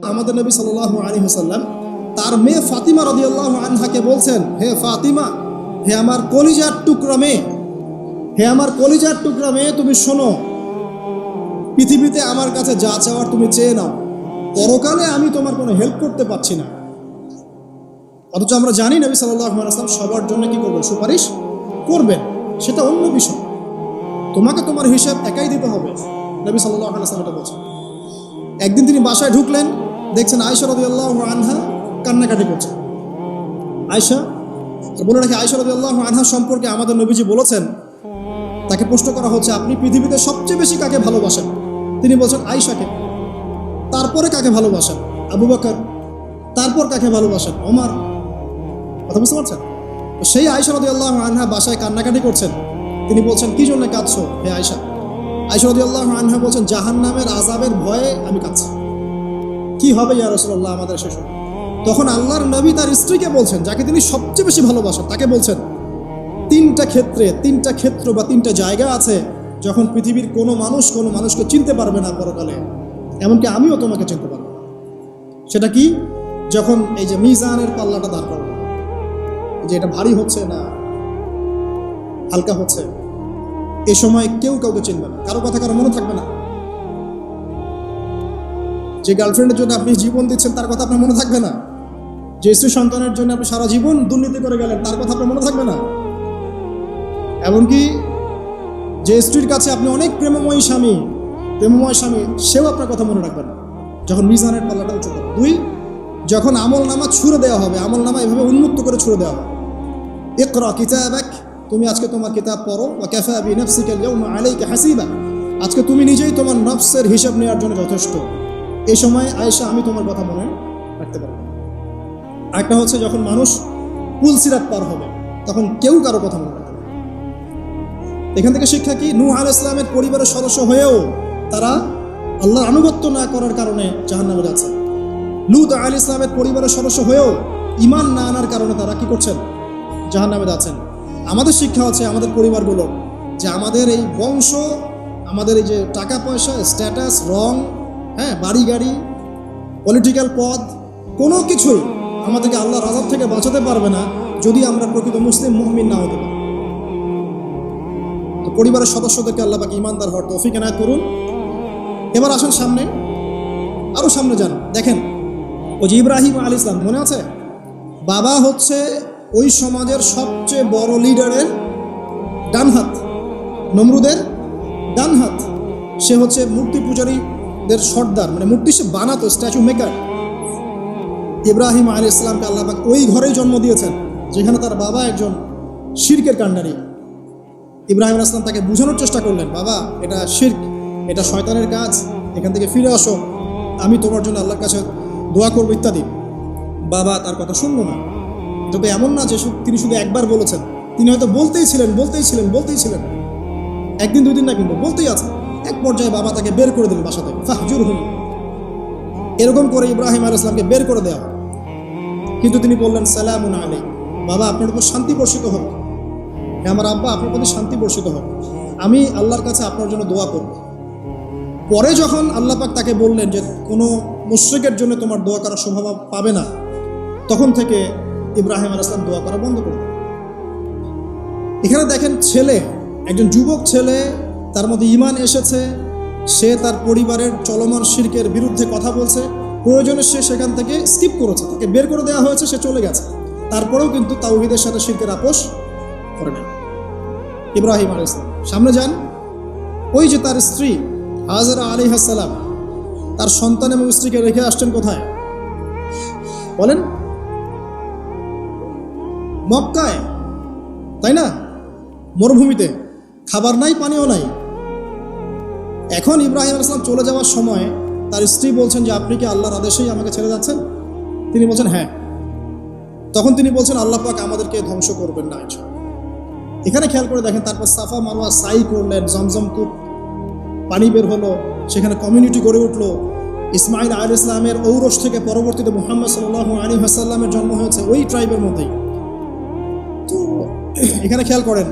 আমাদের নবী সাল্লাল্লাহু আলাইহি ওয়াসাল্লাম তার মেয়ে ফাতিমা রাদিয়াল্লাহু আনহাকে বলছেন, হে ফাতিমা, হে আমার কলিজার টুকরা মেয়ে, হে আমার কলিজার টুকরা মেয়ে, তুমি শোনো, পৃথিবীতে আমার কাছে যা চাওয়ার তুমি চেয়ে নাও, পরকালে আমি তোমার কোনো হেল্প করতে পারছি না। অথচ আমরা জানি নবী সাল্লাল্লাহু আলাইহি ওয়াসাল্লাম সবার জন্য কি করবেন? সুপারিশ করবেন, সেটা অন্য বিষয়। তোমাকে তোমার হিসাব একাই দিতে হবে, নবী সাল্লাল্লাহু আলাইহি ওয়াসাল্লাম এটা বলছেন। একদিন তিনি বাসায় ঢুকলেন, দেখছেন আয়েশা রাদিয়াল্লাহু আনহা কান্নাকাটি করছে। আয়েশা বলে রাখি, আয়েশা রাদিয়াল্লাহু আনহা সম্পর্কে আমাদের নবীজি বলেছেন, তাকে প্রশ্ন করা হচ্ছে, আপনি পৃথিবীতে সবচেয়ে বেশি কাকে ভালোবাসেন? তিনি বলছেন আয়েশাকে। তারপরে কাকে ভালোবাসেন? আবু বকর। তারপর কাকে ভালোবাসেন? ওমর। কথা বুঝতে পারছেন? সেই আয়েশা রাদিয়াল্লাহু আনহা বাসায় কান্নাকাটি করছেন। তিনি বলছেন, কি জন্য কাঁদছো হে আয়েশা? আয়েশা রাদিয়াল্লাহু আনহা বলছেন, জাহান্নামের আযাবের ভয়ে আমি কাঁদছি। কি হবে ইয়া রাসূলুল্লাহ আমাদের শেষ? তখন আল্লাহর নবী তার স্ত্রীকে বলছেন, যাকে তিনি সবচেয়ে বেশি ভালোবাসেন, তাকে বলছেন, তিনটা ক্ষেত্র বা তিনটা জায়গা আছে যখন পৃথিবীর কোনো মানুষকে চিনতে পারবে না পরকালে, এমনকি আমিও তোমাকে চিনতে পারবো না। সেটা কি? যখন এই যে মিজানের পাল্লাটা দাঁড় করানো, যে এটা ভারী হচ্ছে না হালকা হচ্ছে, এ সময় কেউ কাউকে চিনবে না, কারো কথা কারো মনে থাকবে না। যে গার্লফ্রেন্ডের জন্য আপনি জীবন দিচ্ছেন তার কথা আপনার মনে থাকবে না। যে স্ত্রী সন্তানের জন্য আপনি সারা জীবন দুর্নীতি করে গেলেন তার কথা আপনার মনে থাকবে না। এমনকি যে স্ত্রীর কাছে আপনি অনেক প্রেমময় স্বামী, সেও আপনার কথা মনে রাখবে না যখন মিজানের পাল্লাটা উঁচু করে। দুই, যখন আমল নামা ছুড়ে দেওয়া হবে, আমল নামা এভাবে উন্মুক্ত করে ছুড়ে দেওয়া হবে, ইকরা কিতাবাক, তুমি আজকে তোমার কিতাব পড়ো, ওয়া কাফা বিনাফসিকা আল-ইয়াওমা আলাইকা হাসিবা, আজকে তুমি নিজেই তোমার নফসের হিসাব নেওয়ার জন্য যথেষ্ট। এই সময় আয়েশা আমি তোমার কথা মনে রাখতে পারবো। একটা হচ্ছে যখন মানুষ পুলসিরাত পার হবে, তখন কেউ কারো কথা মনে রাখবে না। এখান থেকে শিক্ষা কি? নূহ আলাইহিস সালামের পরিবারের সদস্য হয়েও তারা আল্লাহর আনুগত্য না করার কারণে জাহান্নামে যাচ্ছে। লূত আলাইহিস সালামের পরিবারের সদস্য হয়েও ঈমান না আনার কারণে তারা কি করছেন? জাহান্নামে যাচ্ছেন। আমাদের শিক্ষা হচ্ছে আমাদের পরিবারগুলোর, যে আমাদের এই বংশ, আমাদের এই যে টাকা পয়সা, স্ট্যাটাস, রং, বাড়ি গাড়ি, পলিটিক্যাল পদ, কোনো কিছুই আমাদেরকে আল্লাহর আযাব থেকে বাঁচাতে পারবে না যদি আমরা প্রকৃত মুসলিম মুমিন না হতে পারি। তো পরিবারের সদস্যদেরকে আল্লাহ পাক ঈমানদার হওয়ার তৌফিক এনায়েত করুন। এবার আসেন সামনে, আরো সামনে যান, দেখেন ওই যে ইব্রাহিম আলাইহিস সালাম, মনে আছে? বাবা হচ্ছে ওই সমাজের সবচেয়ে বড় লিডারের ডান হাত, নমরুদের ডান হাত। সে হচ্ছে মূর্তি পূজারীদের সর্দার, মানে মূর্তি সে বানাতো, স্ট্যাচু মেকার। ইব্রাহিম আলাইহিস সালামকে আল্লাহ পাক ওই ঘরেই জন্ম দিয়েছেন যেখানে তার বাবা একজন শিরকের কাণ্ডারী। ইব্রাহিম আলাইহিস সালাম তাকে বোঝানোর চেষ্টা করলেন, বাবা এটা শিরক, এটা শয়তানের কাজ, এখান থেকে ফিরে আসো, আমি তোমার জন্য আল্লাহর কাছে দোয়া করবো ইত্যাদি। বাবা তার কথা শুনলো না। তবে এমন না যে তিনি শুধু একবার বলেছেন, তিনি হয়তো বলতেই ছিলেন, একদিন দুই দিন না, কিন্তু বলতেই আছে। এক পর্যায়ে বাবা তাকে বের করে দিলেন বাসা থেকে, ফাহজুরহুম। এরকম করে ইব্রাহিম আলাইহিস সালামকে বের করে দেওয়া। কিন্তু তিনি বললেন, সালামুন আলাইক, বাবা আপনার উপর শান্তি বর্ষিত হোক, আমার আব্বা আপনার প্রতি শান্তি বর্ষিত হোক, আমি আল্লাহর কাছে আপনার জন্য দোয়া করব। পরে যখন আল্লাহ পাক তাকে বললেন যে কোনো মুশরিকের জন্য তোমার দোয়া করার সম্ভাবনা পাবে না, তখন থেকে ইব্রাহিম আলাইহিস সালাম দোয়া করা বন্ধ করলেন। এখানে দেখেন, ছেলে, একজন যুবক ছেলে, তার মধ্যে ঈমান এসেছে, সে তার পরিবারের চলমান শিরকের বিরুদ্ধে কথা বলছে, প্রয়োজনে সে সেখান থেকে স্কিপ করেছে, তাকে বের করে দেওয়া হয়েছে, সে চলে গেছে, তারপরেও কিন্তু তাওহীদের সাথে শিরকের আপোষ করে না ইব্রাহিম আলাইহিস সালাম। সামনে যান, ওই যে তার স্ত্রী হাজরা আলাইহিস সালাম তার সন্তান এবং স্ত্রীকে রেখে আসছেন কোথায় বলেন? মক্কায়, তাই না? মরুভূমিতে, খাবার নাই, পানিও নাই। এখন ইব্রাহিম আলাইহিস সালাম চলে যাওয়ার সময় তার স্ত্রী বলছেন যে আপনি কি আল্লাহর আদেশেই আমাকে ছেড়ে যাচ্ছেন? তিনি বলছেন হ্যাঁ। তখন তিনি বলছেন, আল্লাহ পাক আমাদেরকে ধ্বংস করবেন না। এখানে খেয়াল করে দেখেন, তারপর সাফা মারওয়া সাই করলেন, জমজম কূপ পানি বের হলো, সেখানে কমিউনিটি গড়ে উঠলো। ইসমাইল আলাইহিস সালামের ঔরস থেকে পরবর্তীতে মুহাম্মদ সাল্লাল্লাহু আলাইহি ওয়াসাল্লামের জন্ম হয়েছে ওই ট্রাইবের মধ্যেই। তো এখানে খেয়াল করেন,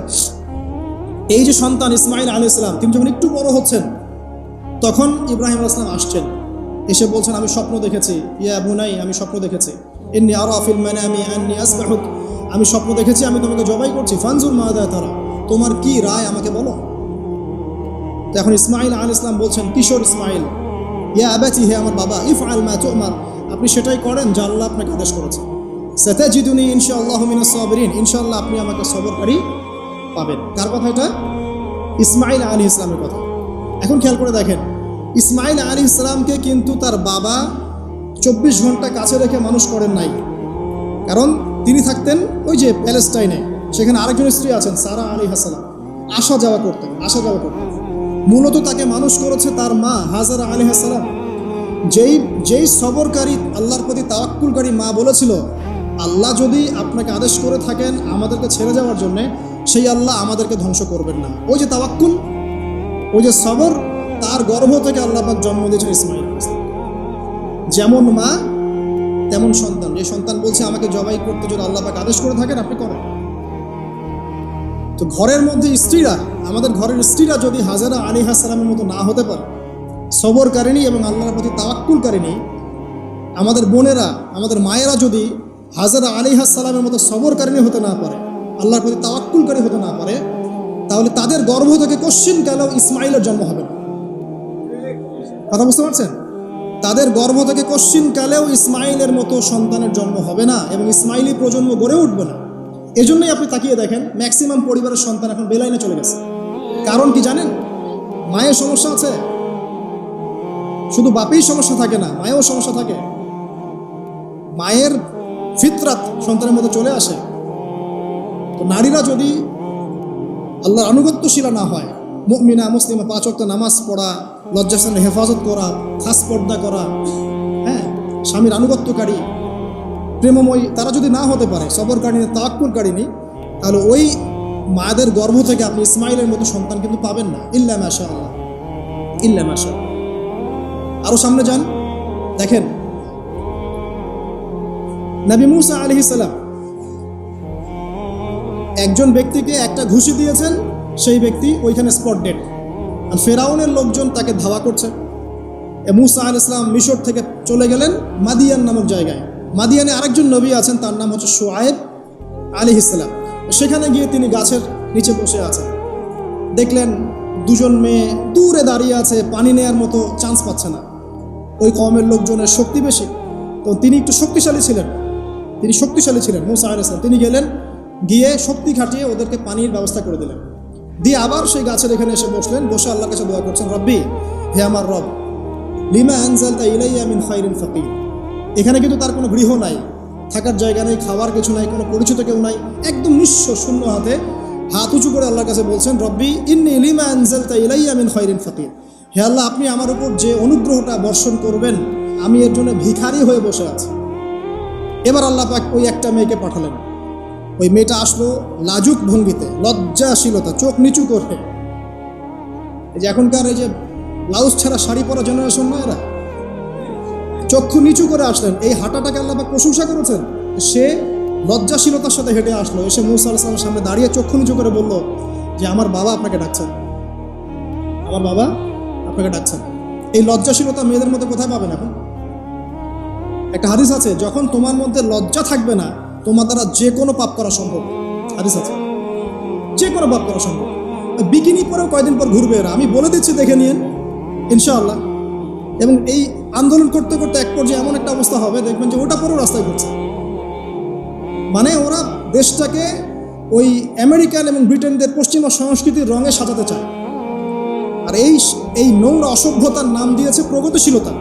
এই যে সন্তান ইসমাইল আলাইহিস সালাম, তিনি যখন একটু বড় হচ্ছেন, তখন ইব্রাহিম আলাইহিস সালাম আসছেন। এসে বলছেন আমি স্বপ্ন দেখেছি, ইয়া বুনাই আমি স্বপ্ন দেখেছি, ইন্নী আরা ফিল মানামি আন্নী আসবাহুক, আমি স্বপ্ন দেখেছি আমি তোমাকে জবাই করছি, ফানজুর মাযা তারা, তোমার কি রায় আমাকে বলো। তো এখন ইসমাঈল আলাইহিস সালাম বলছেন, কিশোর ইসমাঈল, ইয়া আবাতি, হে আমার বাবা, ইফআল মা তু'মার, আপনি সেটাই করেন যা আল্লাহ আপনাকে আদেশ করেছেন। সাতাজিদুনি ইনশাআল্লাহু মিনাস সাবিরিন, ইনশাআল্লাহ আপনি আমাকে সবরকারী পাবেন। কার কথা এটা? ইসমাঈল আলাইহিস সালামের কথা। এখন খেয়াল করে দেখেন, ইসমাঈল আলাইহিস সালামকে কিন্তু তার বাবা 24 ঘন্টা কাছে রেখে মানুষ করেন নাই। কারণ তিনি থাকতেন ওই যে প্যালেস্টাইনে, সেখানে আরেকজন স্ত্রী আছেন সারা আলাইহিস সালাম, আসা যাওয়া করতেন। মূলত তাকে মানুষ করেছে তার মা হাজারা আলাইহিস সালাম। যেই সবরকারী, আল্লাহর প্রতি তাওয়াক্কুলকারী মা বলেছিল, আল্লাহ যদি আপনাকে আদেশ করে থাকেন আমাদেরকে ছেড়ে যাওয়ার জন্যে, সেই আল্লাহ আমাদেরকে ধ্বংস করবেন না। ওই যে তাওয়াক্কুল, ওই যে সবর, তার গর্ভ থেকে আল্লাহ পাক জন্ম দিয়েছেন ইসমাঈল আলাইহিস সালাম। যেমন মা তেমন সন্তান। এই সন্তান বলছে আমাকে জবাই করতে যদি আল্লাহ পাক আদেশ করে থাকেন আপনি করেন। তো ঘরের মধ্যে স্ত্রীরা, আমাদের ঘরের স্ত্রীরা যদি হাজারা আলাইহিস সালামের মতো না হতে পারে, সবরকারিনী এবং আল্লাহর প্রতি তাওয়াক্কুলকারিনী, আমাদের বোনেরা, আমাদের মায়েরা যদি হাজারা আলাইহিস সালামের মতো সবরকারিনী হতে না পারে, আল্লাহর প্রতি তাওয়াক্কুলকারী হতে না পারে, তাহলে তাদের গর্ভ থেকে কোশ্চিন কালেও ইসমাঈলের জন্ম হবে না। কথা বুঝতে পারছেন? তাদের গর্ভ থেকে কোশ্চিন কালেও ইসমাঈলের মতো সন্তানের জন্ম হবে না এবং ইসমাঈলি প্রজন্ম গড়ে উঠবে না। এজন্যই আপনি তাকিয়ে দেখেন ম্যাক্সিমাম পরিবারের সন্তান এখন বেলাইনে চলে গেছে। কারণ কি জানেন? মায়ের সমস্যা আছে। শুধু বাপেই সমস্যা থাকে না, মায়েও সমস্যা থাকে। মায়ের ফিতরাত সন্তানের মধ্যে চলে আসে। তো নারীরা যদি আল্লাহর আনুগত্যশীলা না হয়, মুমিনা মুসলিমা, 5 ওয়াক্ত নামাজ পড়া, লজ্জাস্থানের হেফাজত করা, খাস পর্দা করা, হ্যাঁ, স্বামীর আনুগত্যকারী, প্রেমময়ী, তারা যদি না হতে পারে, সবরকারিনী, তাওয়াক্কুলকারিনী, তাহলে ওই মায়েদের গর্ভ থেকে আপনি ইসমাঈলের মতো সন্তান কিন্তু পাবেন না। ইল্লা মাশাআল্লাহ, ইল্লা মাশাআল্লাহ। আরো সামনে যান, দেখেন নবী মুসা আলাইহিস সালাম একজন ব্যক্তিকে একটা ঘুষি দিয়েছেন, সেই ব্যক্তি ওইখানে স্পট ডেড। আর ফেরাউনের লোকজন তাকে ধাওয়া করছে। মুসা আলাইহিস সালাম মিশর থেকে চলে গেলেন মাদিয়ান নামক জায়গায়। মাদিয়ানে আরেকজন নবী আছেন, তার নাম হচ্ছে শুআয়ব আলাইহিস সালাম। সেখানে গিয়ে তিনি গাছের নিচে বসে আছেন। দেখলেন দুজন মেয়ে দূরে দাঁড়িয়ে আছে, পানি নেয়ার মতো চান্স পাচ্ছে না। ওই কওমের লোকজনের শক্তি বেশি, তো তিনি একটু শক্তিশালী ছিলেন। মুসা আলাইহিস সালাম। তিনি গেলেন, গিয়ে শক্তি খাটিয়ে ওদেরকে পানির ব্যবস্থা করে দিলেন। দিয়ে আবার সেই গাছের এখানে এসে বসলেন, বসে আল্লাহর কাছে দোয়া করছেন, রব্বি, হে আমার রব, লিমা আনজালতা ইলাইয়া মিন খায়রিন ফাকির। এখানে কিন্তু তার কোনো গৃহ নাই, থাকার জায়গা নেই, খাওয়ার কিছু নাই, কোনো পরিচিত কেউ নাই, একদম নিঃস্ব শূন্য হাতে হাত উঁচু করে আল্লাহর কাছে বলছেন, রব্বি ইন্নী লিমা আনজালতা ইলাইয়া মিন খায়রিন ফাকির। হে আল্লাহ, আপনি আমার উপর যে অনুগ্রহটা বর্ষণ করবেন, আমি এর জন্য ভিখারি হয়ে বসে আছি। এবার আল্লাহ পাক ওই একটা মেয়েকে পাঠালেন। ওই মেয়েটা আসলো লাজুক ভঙ্গিতে, লজ্জাশীলতা, চোখ নিচু করে। এই যে এখনকার এই যে ব্লাউজ ছাড়া শাড়ি পরা জেনারেশন না, এরা চক্ষু নিচু করে আসলেন। এই হাঁটাটাকে আল্লাহ পাক প্রশংসা করেছেন। সে লজ্জাশীলতার সাথে হেঁটে আসলো, এসে মুসা আলাইহিস সালামের সামনে দাঁড়িয়ে চক্ষু নিচু করে বলল যে আমার বাবা আপনাকে ডাকছেন, আমার বাবা আপনাকে ডাকছেন। এই লজ্জাশীলতা মেয়েদের মধ্যে কোথায় পাবেন? এখন একটা হাদিস আছে, যখন তোমার মধ্যে লজ্জা থাকবে না, তোমার দ্বারা যে কোনো পাপ করা সম্ভব। হাদিস আছে, যে কোনো পাপ করা সম্ভব। বিকিনি পরেও কয়দিন পর ঘুরবে এরা, আমি বলে দিচ্ছি, দেখে নিন ইনশাআল্লাহ। এবং এই আন্দোলন করতে করতে এক পর্যায়ে এমন একটা অবস্থা হবে, দেখবেন যে ওটা পরেও রাস্তায় ঘুরছে। মানে ওরা দেশটাকে ওই আমেরিকান এবং ব্রিটেনদের পশ্চিমা সংস্কৃতির রঙে সাজাতে চায়। আর এই নোংরা অসভ্যতার নাম দিয়েছে প্রগতিশীলতা।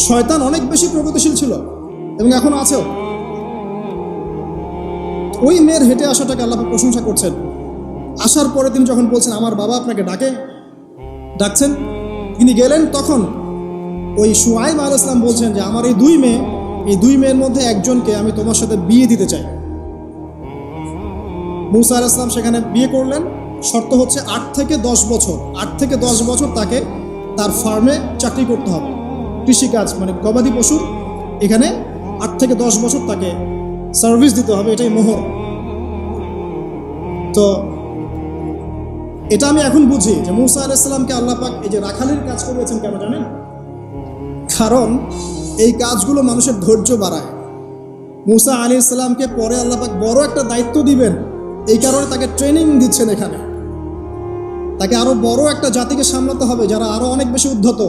শয়তান অনেক বেশি প্রগতিশীল ছিল এবং এখনো আছেও। ওই মেয়ের হেঁটে আসাটাকে আল্লাহ প্রশংসা করছেন। আসার পরে তিনি যখন বলছেন আমার বাবা আপনাকে ডাকছেন, তিনি গেলেন, তখন ওই শুআয়ব আলাইহিস সালাম বলছেন যে আমার এই দুই মেয়ের মধ্যে একজনকে আমি তোমার সাথে বিয়ে দিতে চাই। মুসা আলাইহিস সালাম সেখানে বিয়ে করলেন। শর্ত হচ্ছে 8 থেকে 10 বছর তাকে তার ফার্মে চাকরি করতে হবে, কৃষিকাজ মানে গবাদি পশুর, এখানে 8 থেকে 10 বছর তাকে সার্ভিস দিতে হবে, এটাই মোহর। তো এটা আমি এখন বুঝি যে মূসা আলাইহিস সালামকে আল্লাহ পাক এই যে রাখালির কাজ করিয়েছেন কেন জানেন? কারণ এই কাজগুলো মানুষের ধৈর্য বাড়ায়। মূসা আলাইহিস সালামকে পরে আল্লাহ পাক বড় একটা দায়িত্ব দিবেন, এই কারণে তাকে ট্রেনিং দিচ্ছেন এখানে। তাকে আরো বড় একটা জাতিকে সামলাতে হবে যারা আরো অনেক বেশি উদ্ধত,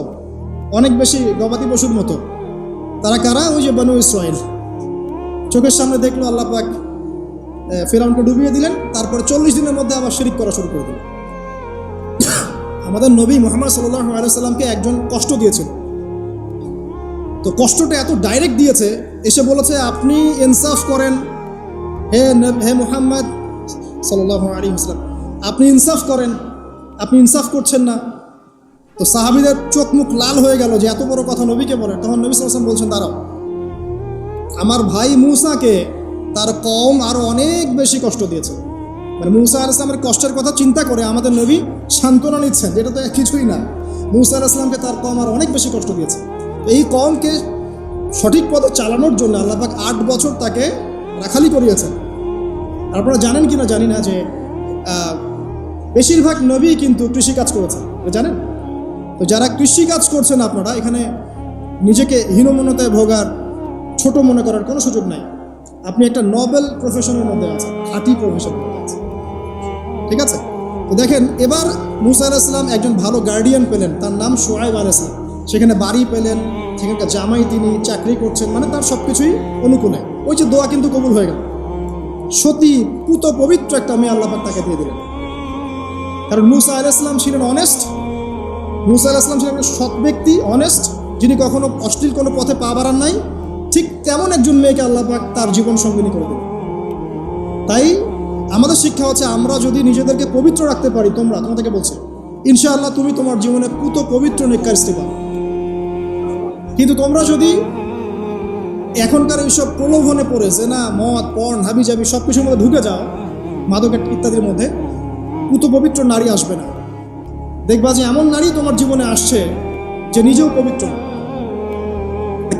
অনেক বেশি গবাদি পশুর মতো। তারা কারা? ওই যে বনু ইসরাইল। চোখের সামনে দেখলো আল্লাহ পাক ফিরআউনকে ডুবিয়ে দিলেন, তারপরে 40 দিনের মধ্যে আবার শিরিক করা শুরু করে দিলেন। আমাদের নবী মুহাম্মদ সাল্লাল্লাহু আলাইহি সাল্লামকে একজন কষ্ট দিয়েছিল, তো কষ্টটা এত ডাইরেক্ট দিয়েছে, এসে বলেছে আপনি ইনসাফ করেন, হে মুহাম্মদ সাল্লাল্লাহু আলাইহি ওয়াসাল্লাম, আপনি ইনসাফ করেন, আপনি ইনসাফ করছেন না। তো সাহাবীদের চোখ মুখ লাল হয়ে গেল যে এত বড় কথা নবীকে বলে। তখন নবী সাল্লাল্লাহু আলাইহি ওয়াসাল্লাম বলছেন, দাঁড়াও, আমার ভাই মূসাকে তার কওম আরো অনেক বেশি কষ্ট দিয়েছে। মানে মূসা আলাইহিস সালামের কষ্টের কথা চিন্তা করে আমাদের নবী সান্ত্বনা নিচ্ছেন, যেটা তো কিছুই না। মূসা আলাইহিস সালামকে তার কওম আরো অনেক বেশি কষ্ট দিয়েছে। এই কওমকে সঠিক পথে চালানোর জন্য আল্লাহ পাক 8 বছর তাকে রাখালি করিয়েছেন। আপনারা জানেন কিনা জানি না যে বেশিরভাগ নবী কিন্তু কৃষিকাজ করেছেন, জানেন? তো যারা কৃষিকাজ করছেন আপনারা এখানে নিজেকে হীনমন্যতায় ভোগার, ছোট মনে করার কোনো সুযোগ নাই। আপনি একটা নোবেল প্রফেশনের মধ্যে আছেন, খাঁটি প্রফেশনের মধ্যে আছেন, ঠিক আছে? তো দেখেন, এবার মূসা আলাইহিস সালাম একজন ভালো গার্ডিয়ান পেলেন, তার নাম শুআয়ব আলাইহিস সালাম। সেখানে বাড়ি পেলেন, সেখানকার জামাই, তিনি চাকরি করছেন, মানে তার সব কিছুই অনুকূলে। ওই যে দোয়া কিন্তু কবুল হয়ে গেল। সতী পুত পবিত্র একটা মেয়ে আল্লাহ পাক তাকে দিয়ে দিলেন। কারণ মূসা আলাইহিস সালাম ছিলেন অনেস্ট, মূসা আলাইহিস সালাম ছিলেন একটা সৎ ব্যক্তি, অনেস্ট, যিনি কখনো অশ্লীল কোনো পথে পা বাড়ান নাই। ঠিক তেমন একজন মেয়েকে আল্লাহ পাক তার জীবন সঙ্গিনী করে দিলেন। তাই আমাদের শিক্ষা হচ্ছে, আমরা যদি নিজেদেরকে পবিত্র রাখতে পারি, তোমাদেরকে বলছি, ইনশাআল্লাহ তুমি তোমার জীবনে পুত পবিত্র নেককার স্ত্রী পাবে। কিন্তু তোমরা যদি এখনকার এইসব প্রলোভনে পড়ে যে না মদ, পর্ন, হাবিজাবি সব কিছুর মধ্যে ঢুকে যাও, মাদক ইত্যাদির মধ্যে, পুত পবিত্র নারী আসবে না। দেখবা যে এমন নারী তোমার জীবনে আসছে যে নিজেও পবিত্র না।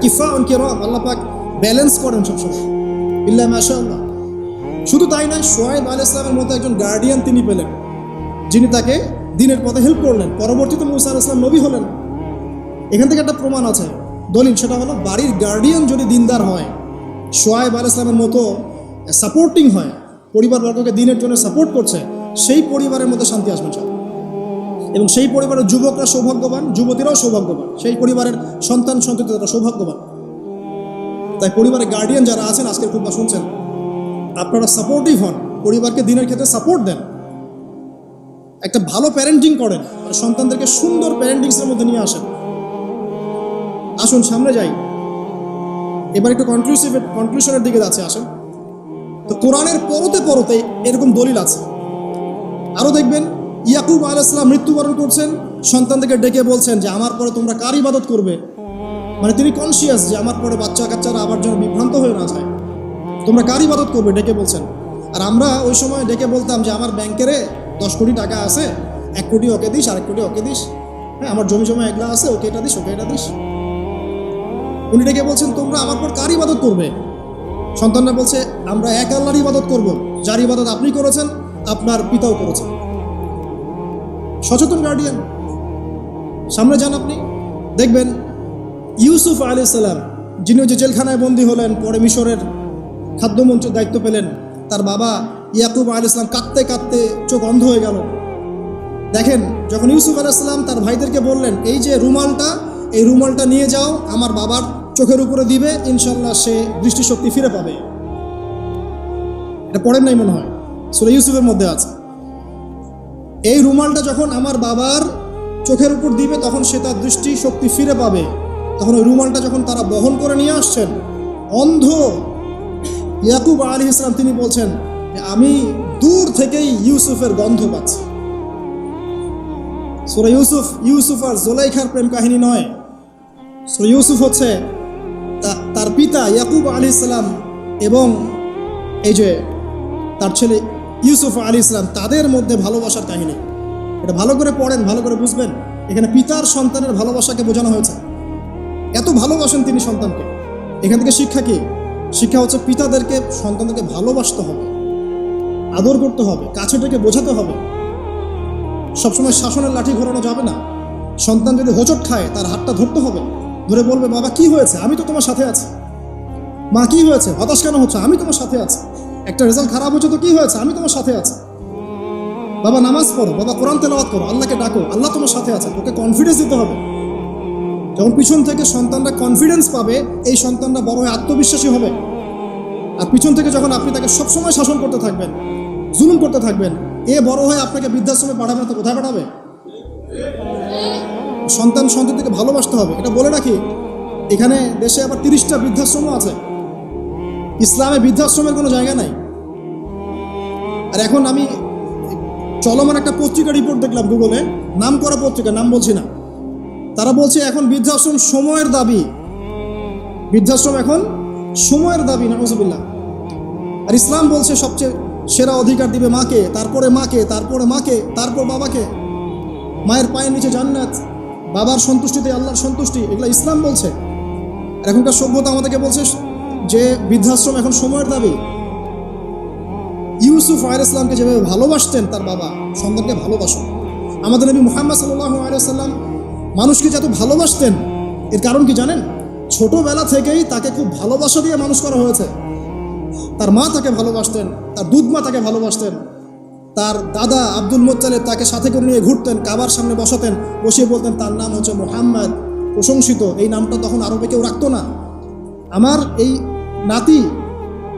কিফা কিরাম আল্লাহ পাক ব্যালেন্স করেন সবসময়, ইল্লা মাশাআল্লাহ। শুধু তাই নয়, শুআয়ব আলাইহিস সালামের মতো একজন গার্ডিয়ান তিনি পেলেন, যিনি তাকে দ্বীনের পথে হেল্প করলেন। পরবর্তীতে মূসা আলাইহিস সালাম নবী হলেন। এখান থেকে একটা প্রমাণ আছে, দলিল, সেটা হলো বাড়ির গার্ডিয়ান যদি দিনদার হয়, শুআয়ব আলাইহিস সালামের মতো সাপোর্টিং হয়, পরিবারবর্গকে দ্বীনের জন্য সাপোর্ট করছে, সেই পরিবারের মধ্যে শান্তি আসবে সব। এবং সেই পরিবারের যুবকরা সৌভাগ্যবান, যুবতীরাও সৌভাগ্যবান, সেই পরিবারের সন্তান সন্ততি তারা সৌভাগ্যবান। তাই পরিবারের গার্ডিয়ান যারা আছেন, আজকের খুতবা শুনছেন, আপনারা সাপোর্টিভ হন, পরিবারকে দ্বীনের ক্ষেত্রে সাপোর্ট দেন, একটা ভালো প্যারেন্টিং করেন, সন্তানদেরকে সুন্দর প্যারেন্টিংসের মধ্যে নিয়ে আসেন। আসুন সামনে যাই, এবার একটু কনক্লুশনের দিকে যাচ্ছে, আসেন। তো কোরআনের পরতে পরতে এরকম দলিল আছে। আরও দেখবেন, ইয়াকুব আলাইহিস সালাম মৃত্যুবরণ করছেন, সন্তানদেরকে ডেকে বলছেন যে আমার পরে তোমরা কার ইবাদত করবে। মানে তিনি কনসিয়াস যে আমার পরে বাচ্চা কাচ্চারা আবার যেন বিভ্রান্ত হয়ে না যায়, তোমরা কার ইবাদত করবে ডেকে বলছেন। আর আমরা ওই সময় ডেকে বলতাম যে আমার ব্যাংকের 10 কোটি টাকা আছে, 1 কোটি ওকে দিস, আর 1 কোটি ওকে দিস, হ্যাঁ আমার জমি জমা এগুলা আছে, ওকে এটা দিস, ওকে এটা দিস। উনি ডেকে বলছেন তোমরা আমার পর কার ইবাদত করবে। সন্তানরা বলছে আমরা এক আল্লাহর ইবাদত করব, যার ইবাদত আপনি করেছেন, আপনার পিতাও করেছেন। সচেতন গার্ডিয়ান। সামনে যান, আপনি দেখবেন ইউসুফ আলাইহিস সালাম, যিনি যে জেলখানায় বন্দী হলেন, পরে মিশরের খাদ্যমন্ত্রীর দায়িত্ব পেলেন, তার বাবা ইয়াকুব আলাইহিস সালাম কাঁদতে কাঁদতে চোখ অন্ধ হয়ে গেল। দেখেন, যখন ইউসুফ আলাইহিস সালাম তার ভাইদেরকে বললেন এই যে রুমালটা, এই রুমালটা নিয়ে যাও, আমার বাবার চোখের উপরে দিবে, ইনশাল্লাহ সে দৃষ্টিশক্তি ফিরে পাবে। এটা পড়েন নাই মনে হয়, সূরা ইউসুফের মধ্যে আছে। এই রুমালটা যখন আমার বাবার চোখের উপর দিবে, তখন সে তার দৃষ্টিশক্তি ফিরে পাবে। তখন ওই রুমালটা যখন তারা বহন করে নিয়ে আসছেন, অন্ধ ইয়াকুব আলাইহিস সালাম তিনি বলছেন যে আমি দূর থেকেই ইউসুফের গন্ধ পাচ্ছি। সূরা ইউসুফ আর জুলাইখার প্রেম কাহিনী নয়। সূরা ইউসুফ হচ্ছে তার পিতা ইয়াকুব আলাইহিস সালাম এবং এই যে তার ছেলে ইউসুফ আলাইহিস সালাম, তাদের মধ্যে ভালোবাসার কাহিনী। এটা ভালো করে পড়েন, ভালো করে বুঝবেন। এখানে পিতার সন্তানের ভালোবাসাকে বোঝানো হয়েছে। এত ভালোবাসেন তিনি সন্তানকে। এখান থেকে শিক্ষা কি? শিক্ষা হচ্ছে পিতাদেরকে, সন্তানদেরকে ভালোবাসতে হবে, আদর করতে হবে, কাছে থেকে বোঝাতে হবে। সবসময় শাসনের লাঠি ঘোরানো যাবে না। সন্তান যদি হোঁচট খায় তার হাতটা ধরতে হবে, ধরে বলবে বাবা কি হয়েছে, আমি তো তোমার সাথে আছি। মা কি হয়েছে, হতাশ কেন হচ্ছে, আমি তোমার সাথে আছি। একটা রেজাল্ট খারাপ হচ্ছে তো কি হয়েছে, আমি তোমার সাথে আছি। বাবা নামাজ পড়ো, বাবা কোরআন তেলাওয়াত করো, আল্লাহকে ডাকো, আল্লাহ তোমার সাথে আছে। ওকে কনফিডেন্স দিতে হবে। যখন পিছন থেকে সন্তানরা কনফিডেন্স পাবে, এই সন্তানরা বড় হয়ে আত্মবিশ্বাসী হবে। আর পিছন থেকে যখন আপনি তাকে সবসময় শাসন করতে থাকবেন, জুলুম করতে থাকবেন, এ বড় হয়ে আপনাকে বৃদ্ধাশ্রমে পাঠাবে না তো কোথায় পাঠাবে? সন্তানকে ভালোবাসতে হবে। এটা বলে রাখি, এখানে দেশে আবার 30টা বৃদ্ধাশ্রমও আছে। ইসলামে বৃদ্ধাশ্রমের কোনো জায়গা নাই। আর এখন আমি চলমান একটা পত্রিকা রিপোর্ট দেখলাম গুগলে, নাম করা পত্রিকা, নাম বলছি না। তারা বলছে এখন বৃদ্ধাশ্রম সময়ের দাবি। বৃদ্ধাশ্রম এখন সময়ের দাবি, নাউজুবিল্লাহ। আর ইসলাম বলছে সবচেয়ে সেরা অধিকার দিবে মাকে, তারপরে মাকে, তারপরে মাকে, তারপর বাবাকে। মায়ের পায়ের নিচে জান্নাত, বাবার সন্তুষ্টিতে আল্লাহর সন্তুষ্টি, এগুলো ইসলাম বলছে। আর এখনকার সভ্যতা আমাদেরকে বলছে যে বৃদ্ধাশ্রম এখন সময়ের দাবি। ইউসুফ আলাইহিস সালামকে যেভাবে ভালোবাসতেন তার বাবা, সন্তানকে ভালোবাসুন। আমাদের নবী মুহাম্মদ সাল্লাল্লাহু আলাইহি ওয়াসাল্লাম মানুষকে যত ভালোবাসতেন, এর কারণ কি জানেন? ছোটবেলা থেকেই তাকে খুব ভালোবাসা দিয়ে মানুষ করা হয়েছে। তার মা তাকে ভালোবাসতেন, তার দুধ মা তাকে ভালোবাসতেন, তার দাদা আব্দুল মুত্তালিব তাকে সাথে করে নিয়ে ঘুরতেন, কাবার সামনে বসাতেন, বসিয়ে বলতেন তার নাম হচ্ছে মুহাম্মদ, প্রশংসিত। এই নামটা তখন আরবে কেউ রাখতো না। আমার এই নাতি,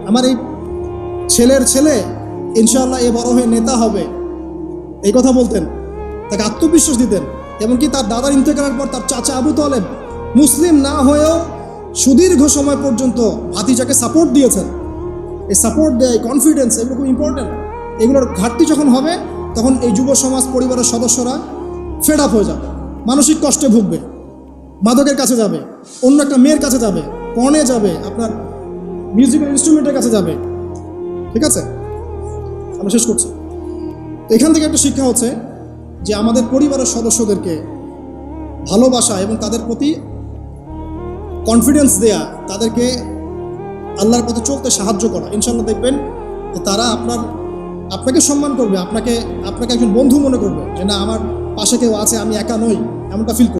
আমার এই ছেলের ছেলে ইনশাআল্লাহ এ বড় হয়ে নেতা হবে, এই কথা বলতেন। তাকে আত্মবিশ্বাস দিতেন। এমনকি তার দাদার ইন্তেকালের পর তার চাচা আবু তালেব মুসলিম না হয়েও সুদীর্ঘ সময় পর্যন্ত ভাতিজাকে সাপোর্ট দিয়েছেন। এই সাপোর্ট দেয়, কনফিডেন্স, এগুলো খুব ইম্পর্টেন্ট। এগুলোর ঘাটতি যখন হবে তখন এই যুব সমাজ পরিবারের সদস্যরা ফেড আপ হয়ে যাবে, মানসিক কষ্টে ভুগবে, মাদকের কাছে যাবে, অন্য একটা মেয়ের কাছে যাবে, পর্নে যাবে, আপনার মিউজিক্যাল ইনস্ট্রুমেন্টের কাছে যাবে। ঠিক আছে, আমরা শেষ করছি। এখান থেকে একটা শিক্ষা হচ্ছে যে আমাদের পরিবারের সদস্যদেরকে ভালোবাসা এবং তাদের প্রতি কনফিডেন্স দেয়া, তাদেরকে আল্লাহর পথে চলতে সাহায্য করা। ইনশাআল্লাহ দেখবেন যে তারা আপনাকে সম্মান করবে, আপনাকে একজন বন্ধু মনে করবে, যে না আমার পাশে কেউ আছে, আমি একা নই, এমনটা ফিল করবে।